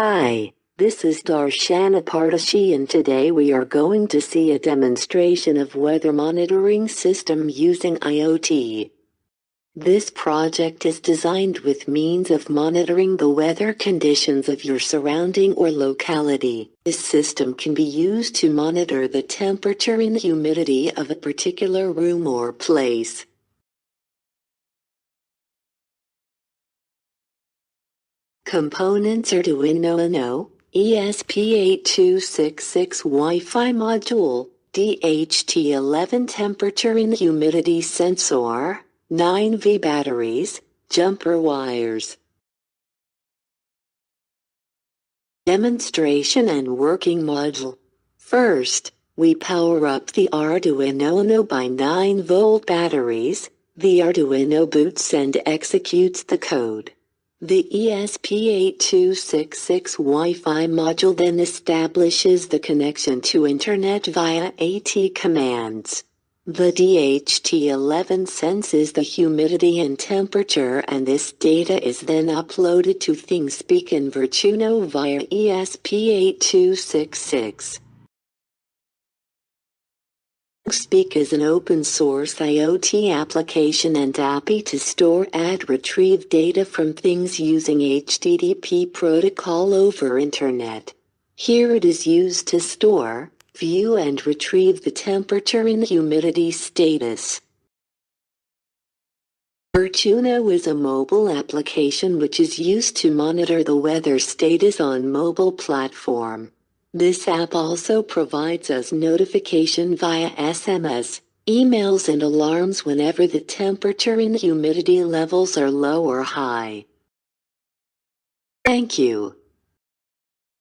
Hi, this is Darshana Pardeshi and today we are going to see a demonstration of weather monitoring system using IoT. This project is designed with means of monitoring the weather conditions of your surrounding or locality. This system can be used to monitor the temperature and humidity of a particular room or place. Components: Arduino Uno, ESP8266 Wi-Fi module, DHT11 temperature and humidity sensor, 9V batteries, jumper wires. Demonstration and working module. First, we power up the Arduino Uno by 9-volt batteries. The Arduino boots and executes the code. The ESP8266 Wi-Fi module then establishes the connection to Internet via AT commands. The DHT11 senses the humidity and temperature, and this data is then uploaded to ThinkSpeak and Arduino via ESP8266. ThinkSpeak is an open-source IoT application and API to store and retrieve data from things using HTTP protocol over Internet. Here it is used to store, view and retrieve the temperature and humidity status. Arduino is a mobile application which is used to monitor the weather status on mobile platform. This app also provides us notification via SMS, emails and alarms whenever the temperature and humidity levels are low or high. Thank you.